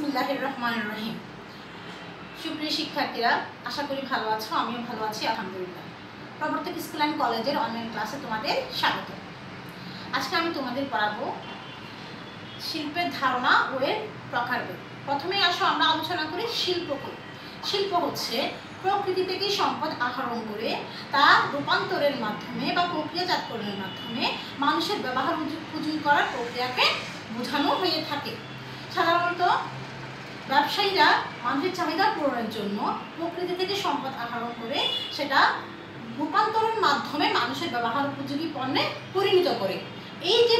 বিসমিল্লাহির রহমানির রহিম। সুপ্রিয় শিক্ষার্থীরা, আশা করি ভালো আছো, আমিও ভালো আছি আলহামদুলিল্লাহ। প্রবর্তক স্কুল অ্যান্ড কলেজের অনলাইন ক্লাসে তোমাদের স্বাগত। আজকে আমি তোমাদের পড়াবো শিল্পের ধারণা ও এর প্রকারভেদ। প্রথমে আসো আমরা আলোচনা করি শিল্প কি। শিল্প হচ্ছে প্রকৃতি থেকে সম্পদ আহরণ করে তা রূপান্তরের মাধ্যমে বা প্রক্রিয়াজাতকরণের মাধ্যমে মানুষের ব্যবহার উপযোগী করার প্রক্রিয়াকে বোঝানো হয়ে থাকে। সাধারণত ব্যবসায়ীরা মানুষের চাহিদা পূরণের জন্য প্রকৃতি থেকে সম্পদ আহরণ করে সেটা রূপান্তরের মাধ্যমে মানুষের ব্যবহার উপযোগী পণ্যে পরিণত করে। এই যে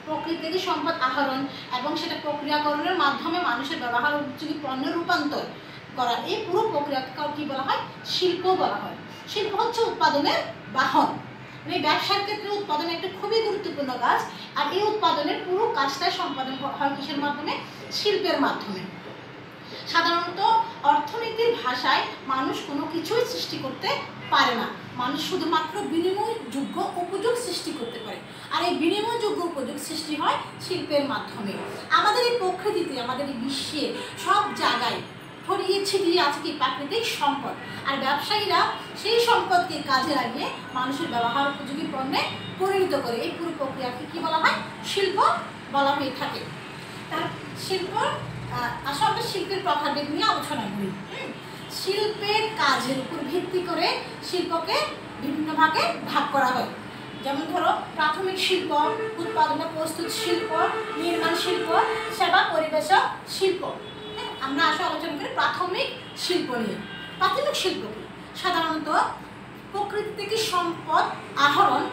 প্রকৃতি থেকে সম্পদ আহরণ এবং সেটা প্রক্রিয়াকরণের মাধ্যমে মানুষের ব্যবহার উপযোগী পণ্যে রূপান্তর করা, এই পুরো প্রক্রিয়াকে কী বলা হয়? শিল্প বলা হয়। শিল্প হচ্ছে উৎপাদনের বাহন। এই ব্যবসার ক্ষেত্রে উৎপাদন একটা খুবই গুরুত্বপূর্ণ কাজ, আর এই উৎপাদনের পুরো কাজটাই সম্পাদন হয় কিসের মাধ্যমে? শিল্পের মাধ্যমে। সাধারণত অর্থনীতির ভাষায় মানুষ কোনো কিছুই সৃষ্টি করতে পারে না, মানুষ শুধুমাত্র বিনিময়যোগ্য উপযোগ সৃষ্টি করতে পারে, আর এই বিনিময়যোগ্য উপযোগ সৃষ্টি হয় শিল্পের মাধ্যমে। আমাদের এই প্রকৃতিতে, আমাদের এই বিশ্বে সব জায়গায় ছড়িয়ে ছিটিয়ে আছে কি? প্রাকৃতিক সম্পদ, আর ব্যবসায়ীরা সেই সম্পদকে কাজে লাগিয়ে মানুষের ব্যবহার উপযোগী পণ্যে পরিণত করে। এই পুরো প্রক্রিয়াকে কী বলা হয়? শিল্প বলা হয়ে থাকে। তার শিল্প আসলে আমরা শিল্পের প্রকারভেদ নিয়ে আলোচনা করি। শিল্পের কাজের উপর ভিত্তি করে শিল্পকে বিভিন্ন ভাগে ভাগ করা হয়। যেমন ধরো, প্রাথমিক শিল্প, উৎপাদনে প্রস্তুত শিল্প, নির্মাণ শিল্প, সেবা পরিবেশক শিল্প। আমরা আসলে আলোচনা করি প্রাথমিক শিল্প নিয়ে। প্রাথমিক শিল্প কি? সাধারণত প্রকৃতি থেকে সম্পদ আহরণ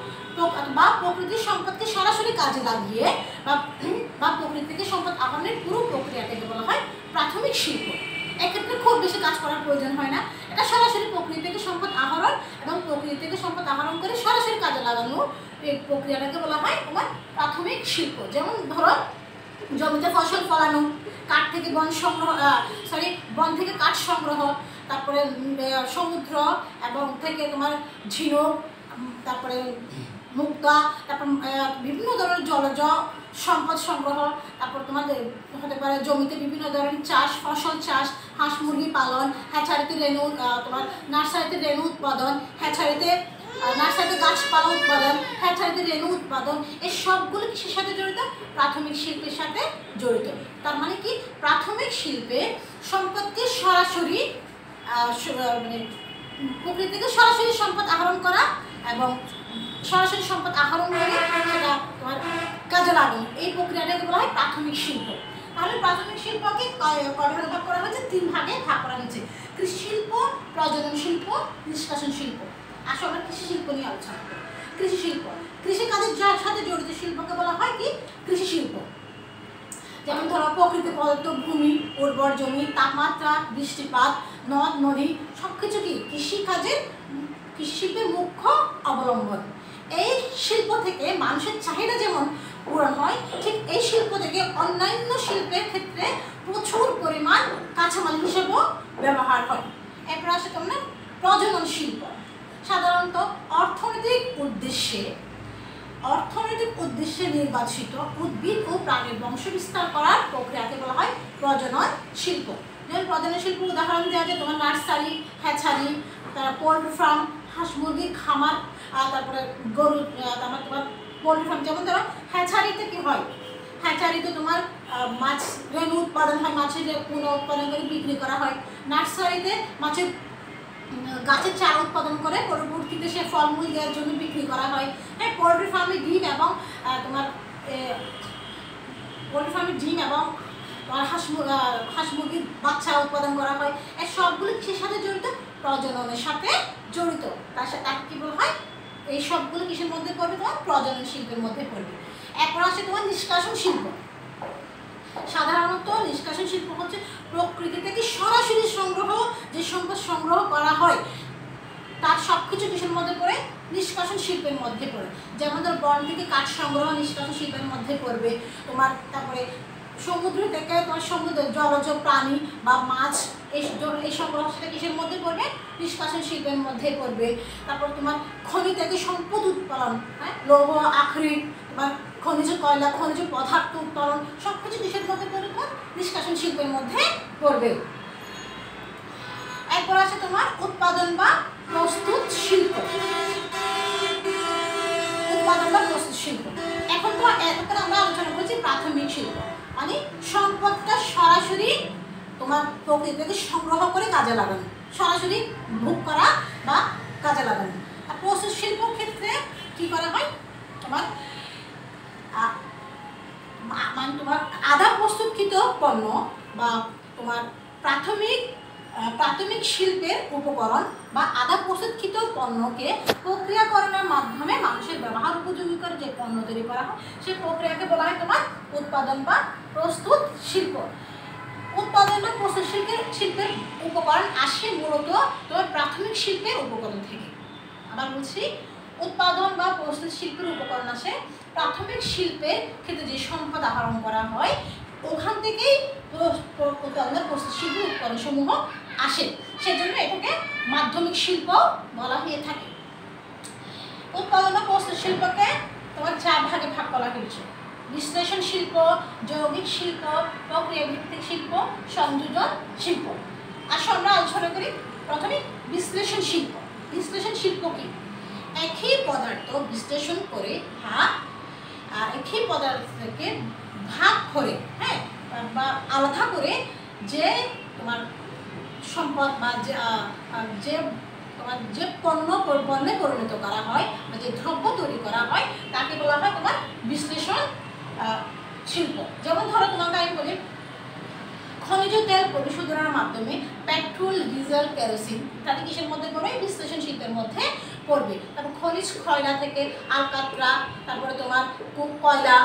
বা প্রকৃতির সম্পদকে সরাসরি কাজে লাগিয়ে বা প্রকৃতি থেকে সম্পদ আহরণের পুরো প্রক্রিয়াটাকে বলা হয় প্রাথমিক শিল্প। এক্ষেত্রে খুব বেশি কাজ করার প্রয়োজন হয় না, এটা সরাসরি প্রকৃতি থেকে সম্পদ আহরণ এবং প্রকৃতি থেকে সম্পদ আহরণ করে সরাসরি কাজে লাগানো এই প্রক্রিয়াটাকে বলা হয় তোমার প্রাথমিক শিল্প। যেমন ধরো, জমিতে ফসল ফলানো, কাঠ থেকে বন সংগ্রহ, বন থেকে কাঠ সংগ্রহ, তারপরে সমুদ্র এবং থেকে তোমার ঝিনুক, তারপরে মুক্তা, তারপর বিভিন্ন ধরনের জলজ সম্পদ সংগ্রহ, তারপর তোমাদের হতে পারে জমিতে বিভিন্ন ধরনের চাষ, ফসল চাষ, হাঁস মুরগি পালন, হ্যাচারিতে রেণু, তোমার নার্সারিতে রেণু উৎপাদন, নার্সারিতে গাছপালা উৎপাদন, হ্যাচারিতে রেণু উৎপাদন, এই সবগুলো কিসের সাথে জড়িত? প্রাথমিক শিল্পের সাথে জড়িত। তার মানে কি? প্রাথমিক শিল্পে সম্পদকে সরাসরি মানে প্রকৃতি থেকে সরাসরি সম্পদ আহরণ করা এবং সরাসরি সম্পদ আহরণ করে সেটা তোমার কাজে লাগানো, এই প্রক্রিয়াটাকে বলা হয় প্রাথমিক শিল্প। তাহলে প্রাথমিক শিল্পকে কয় ভাগে ভাগ করা হয়েছে? 3 ভাগে ভাগ করা হয়েছে: কৃষি শিল্প, প্রজনন শিল্প, নিষ্কাশন শিল্প। আসলে আমরা কৃষি শিল্প নিয়ে আলোচনা করি। কৃষি শিল্প, কৃষি কাজের সাথে জড়িত শিল্পকে বলা হয় কি? কৃষি শিল্প। যেমন ধরো, প্রকৃতি প্রদত্ত ভূমি, উর্বর জমি, তাপমাত্রা, বৃষ্টিপাত, নদ নদী সব কিছু কি কৃষি শিল্পের মুখ্য অবলম্বন। এই শিল্প থেকে মানুষের চাহিদা যেমন পূরণ হয়, ঠিক এই শিল্প থেকে অন্যান্য শিল্পের ক্ষেত্রে প্রচুর পরিমাণ কাঁচামাল হিসেবেও ব্যবহার হয়। এরপর আসে তোমরা প্রজনন শিল্প। সাধারণত অর্থনৈতিক উদ্দেশ্যে নির্বাচিত উদ্ভিদ ও প্রাণীর বংশ বিস্তার করার প্রক্রিয়াকে বলা হয় প্রজনন শিল্প। যেমন প্রজনন শিল্প উদাহরণ দেওয়া যায় তোমার নার্সারি, হ্যাচারি, তারপর পোল্ট্রি ফার্ম, হাঁস মুরগির খামার, তারপরে গরু, তোমার পোল্ট্রি ফার্ম। যেমন ধরো, হ্যাচারিতে কি হয়? হ্যাচারিতে তোমার মাছ রেণু উৎপাদন হয়, মাছের পুনঃ উৎপাদন করে বিক্রি করা হয়। নার্সারিতে গাছের চারা উৎপাদন করে পরবর্তীতে সে ফলমূল দেওয়ার জন্য বিক্রি করা হয়। হ্যাঁ, পোল্ট্রি ফার্মে ডিম এবং হাঁস মুরগির বাচ্চা উৎপাদন করা হয়। এই সবগুলো কিসের সাথে জড়িত? প্রজননের সাথে জড়িত। তাকে কি বলা হয়? এই সবগুলো কিসের মধ্যে পড়বে? তোমার প্রজনন শিল্পের মধ্যে পড়বে। এরপর আসে তোমার নিষ্কাশন শিল্প। সাধারণত নিষ্কাশন শিল্প হচ্ছে প্রকৃতি থেকে সরাসরি যে সম্পদ সংগ্রহ করা হয় তার সবকিছু কিসের মধ্যে পড়ে? নিষ্কাশন শিল্পের মধ্যে পড়ে। যেমন ধর, বন থেকে কাঠ সংগ্রহ নিষ্কাশন শিল্পের মধ্যে পড়বে তোমার। তারপরে সমুদ্র থেকে তোমার জলজ প্রাণী বা মাছ এই সংগ্রহ, সেটা কিসের মধ্যে পড়বে? নিষ্কাশন শিল্পের মধ্যে পড়বে। তারপর তোমার খনি থেকে সম্পদ উৎপাদন, হ্যাঁ, লৌহ আকরিক, তোমার খনিজ কয়লা, খনিজ পদার্থ উত্তোলন সব কিছু কিসের মধ্যে পড়বে? নিষ্কাশন শিল্পের শিল্পের মধ্যে পড়বে। এরপর আছে তোমার উৎপাদন বা প্রস্তুত শিল্প। উৎপাদন বা প্রস্তুত শিল্প, এখন তো এতক্ষণ আমরা আলোচনা করছি প্রাথমিক শিল্প, মানে সম্পদটা সরাসরি তোমার প্রকৃতি থেকে সংগ্রহ করে কাজে লাগানো, সরাসরি ভোগ করা বা কাজে লাগানো। আর প্রস্তুত শিল্পর ক্ষেত্রে কি করা হয়, তোমার মানে তোমার আধা প্রস্তুতকৃত পণ্য বা তোমার প্রাথমিক শিল্পের উপকরণ বা আধা প্রস্তুতকৃত পণ্যকে প্রক্রিয়াকরণের মাধ্যমে মানুষের ব্যবহার উপযোগী করে যে পণ্য তৈরি করা হয় সেই প্রক্রিয়াকে বলা হয় তোমার উৎপাদন বা প্রস্তুত শিল্প। উৎপাদন বা প্রস্তুত শিল্পের উপকরণ আসে মূলত তোমার প্রাথমিক শিল্পের উপকরণ থেকে। আবার বলছি, উৎপাদন বা প্রস্তুত শিল্পের উপকরণ আসে প্রাথমিক শিল্পের ক্ষেত্রে যে সম্পদ আহরণ করা হয় ওখান থেকেই উৎপাদন বা প্রস্তুত শিল্পের উপকরণসমূহ আসে, সেজন্য এটাকে মাধ্যমিক শিল্প বলা হয়ে থাকে। উৎপাদন বা প্রস্তুত শিল্পকে তোমার 4 ভাগে ভাগ করা হয়েছে: বিশ্লেষণ শিল্প, যৌগিক শিল্প, প্রক্রিয়া ভিত্তিক শিল্প, সংযোজন শিল্প। আসো আমরা আলোচনা করি প্রথমে বিশ্লেষণ শিল্প। বিশ্লেষণ শিল্প কি? একই পদার্থ বিশ্লেষণ করে একই পদার্থকে ভাগ করে, হ্যাঁ, বা আলাদা করে যে তোমার সম্পদ বা যে পণ্যে পরিণত করা হয় বা যে দ্রব্য তৈরি করা হয় তাকে বলা হয় তোমার বিশ্লেষণ শিল্প। যেমন ধরো তোমাকে আমি বলি, খনিজ তেল পরিশোধনের মাধ্যমে পেট্রোল, ডিজেল, কেরোসিন ইত্যাদি কিসের মধ্যে পড়বে? বিশ্লেষণ শিল্পের মধ্যে পড়বে। তারপর খনিজ কয়লা থেকে আলকাতরা, তারপরে তোমার কয়লা,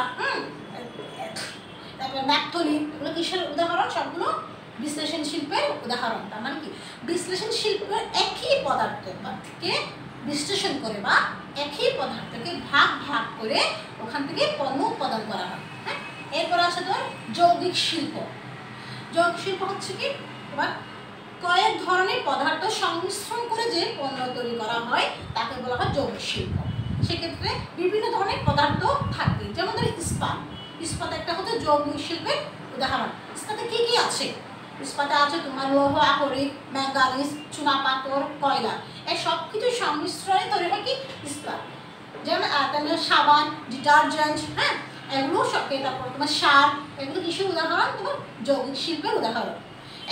তারপর ন্যাপথলিন, এগুলো কিসের উদাহরণ? সবগুলো বিশ্লেষণ শিল্পের উদাহরণ। তার মানে কি, বিশ্লেষণ শিল্পের একই পদার্থকে বিশ্লেষণ করে বা একই পদার্থকে ভাগ ভাগ করে ওখান থেকে পণ্য উৎপাদন করা হয়। হ্যাঁ, এরপর আসে তোমার যৌগিক শিল্প। যৌগিক শিল্প হচ্ছে কি, তোমার কয়েক ধরনের পদার্থ সংমিশ্রণ করে যে পণ্য তৈরি করা হয় তাকে বলা হয় যৌগিক শিল্প। সেক্ষেত্রে বিভিন্ন ধরনের পদার্থ থাকবে, যেমন ধরো ইস্পাত। ইস্পাত একটা হচ্ছে যৌগিক শিল্পের উদাহরণ। ইস্পাতে কি কি আছে? ইস্পাতে আছে তোমার লৌহ আকরিক, ম্যাঙ্গানিজ, চুনাপাথর, কয়লা, এই সব কিছু সংমিশ্রণে তৈরি হয় কি ইস্পাত। যেমন সাবান, ডিটারজেন্ট, হ্যাঁ, এগুলো সব, তারপর তোমার সার, এগুলো কিসের উদাহরণ? তোমার যৌগিক শিল্পের উদাহরণ।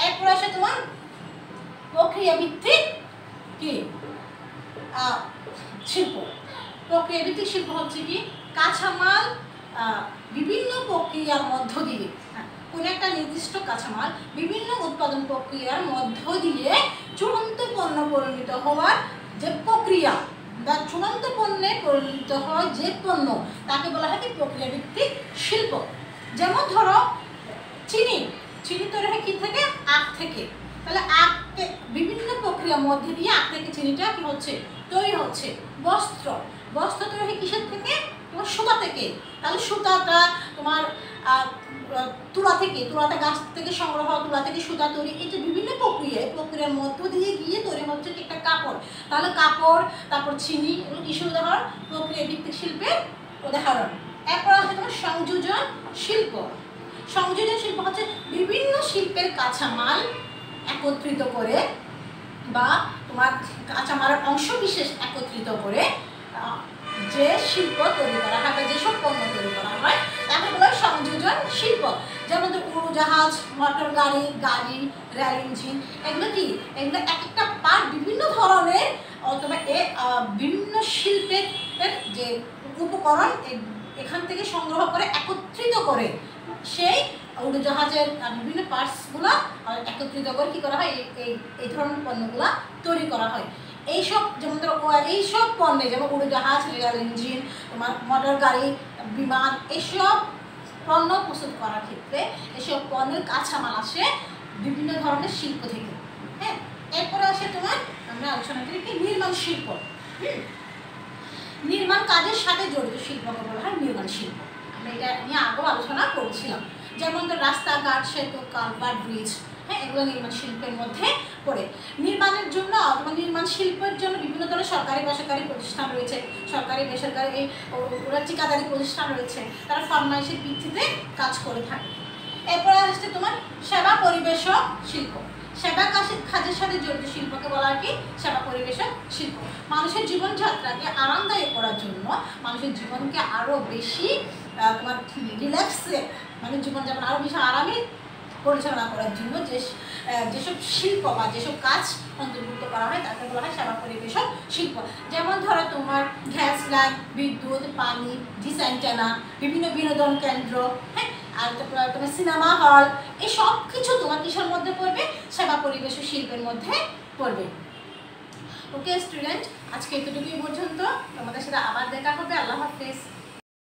এরপর আসে তোমার প্রক্রিয়া ভিত্তিক কি শিল্প। প্রক্রিয়া ভিত্তিক শিল্প হচ্ছে কি, কাঁচামাল বিভিন্ন প্রক্রিয়ার মধ্য দিয়ে, কোনো একটা নির্দিষ্ট কাঁচামাল বিভিন্ন উৎপাদন প্রক্রিয়ার মধ্য দিয়ে চূড়ান্ত পণ্য পরিণত হওয়ার যে প্রক্রিয়া বা চূড়ান্ত পণ্যে পরিণত হয় যে পণ্য তাকে বলা হয় কি প্রক্রিয়া ভিত্তিক শিল্প। যেমন ধরো চিনি তৈরি হয় কি থেকে? আখ থেকে। তাহলে আখকে বিভিন্ন প্রক্রিয়ার মধ্যে দিয়ে আখ থেকে চিনিটা কি হচ্ছে? তৈরি হচ্ছে। বস্ত্র তৈরি হয় কিসের থেকে? তোমার সুতা থেকে। তাহলে সুতাটা তোমার তুলাতে গাছ থেকে সংগ্রহ, তুলা থেকে সুতা তৈরি, এই যে বিভিন্ন প্রক্রিয়ার মধ্য দিয়ে গিয়ে তৈরি হচ্ছে একটা কাপড়। তাহলে কাপড়, তারপর চিনি, এগুলো কিসের উদাহরণ? প্রক্রিয়া ভিত্তিক শিল্পের উদাহরণ। এরপর আছে তোমার সংযোজন শিল্প। সংযোজন শিল্প হচ্ছে বিভিন্ন শিল্পের কাঁচামাল একত্রিত করে বা তোমার কাঁচামালের অংশ বিশেষ একত্রিত করে যে শিল্প তৈরি করা হয় বা যেসব পণ্য তৈরি করা হয় তাকে বলা হয় সংযোজন শিল্প। যেমন উড়োজাহাজ, মোটর গাড়ি, রেল ইঞ্জিন, এগুলো কি? এগুলো এক একটা পার্ট বিভিন্ন ধরনের অথবা বিভিন্ন শিল্পের যে উপকরণ এখান থেকে সংগ্রহ করে একত্রিত করে সেই উড়োজাহাজের বিভিন্ন পার্টসগুলো একত্রিত করে কি করা হয়? এই ধরনের পণ্যগুলো তৈরি করা হয়। এইসব যেমন ধরো এইসব পণ্যে, যেমন উড়োজাহাজ, রেল ইঞ্জিন, তোমার মোটর গাড়ি, বিমান, এইসব পণ্য প্রস্তুত করার ক্ষেত্রে এসব পণ্যের কাঁচামাল আসে বিভিন্ন ধরনের শিল্প থেকে। হ্যাঁ, এরপরে আসে তোমার আমরা আলোচনা করি কি নির্মাণ শিল্প। নির্মাণ কাজের সাথে জড়িত শিল্পকে বলা হয় নির্মাণ শিল্প। আমরা এটা নিয়ে আগেও আলোচনা করছিলাম। যেমন তো রাস্তাঘাট, সেতু, কালভার্ট, ব্রিজ, হ্যাঁ, এগুলো নির্মাণ শিল্পের মধ্যে পড়ে। নির্মাণের জন্য অথবা নির্মাণ শিল্পের জন্য বিভিন্ন ধরনের সরকারি বেসরকারি প্রতিষ্ঠান রয়েছে। সরকারি বেসরকারি ওরা ঠিকাদারি প্রতিষ্ঠান রয়েছে, তারা ফরমাইশের ভিত্তিতে কাজ করে থাকে। এরপরে আসছে তোমার সেবা পরিবেশক শিল্প। সেবা কাজের সাথে জড়িত শিল্পকে বলা হয় কি? সেবা পরিবেশক শিল্প। মানুষের জীবনযাত্রাকে আরামদায়ক করার জন্য, মানুষের জীবনকে আরো বেশি তোমার রিল্যাক্সে, মানে জীবনযাপন আরো বেশি আরামে পরিচালনা করার জন্য যেসব শিল্প বা যেসব কাজ অন্তর্ভুক্ত করা হয় তাকে বলা হয় সেবা পরিবেশক শিল্প। যেমন ধরো তোমার গ্যাস লাইন, বিদ্যুৎ, পানি, ডিজাইন টানা, বিভিন্ন বিনোদন কেন্দ্র, হ্যাঁ, আর তোমার সিনেমা হল, এই সব কিছু তোমার কিসের মধ্যে পড়বে? সেবা পরিবেশক শিল্পের মধ্যে পড়বে। ওকে স্টুডেন্ট, আজকে এতটুকুই পর্যন্ত। তোমাদের সাথে আবার দেখা হবে। আল্লাহ হাফেজ।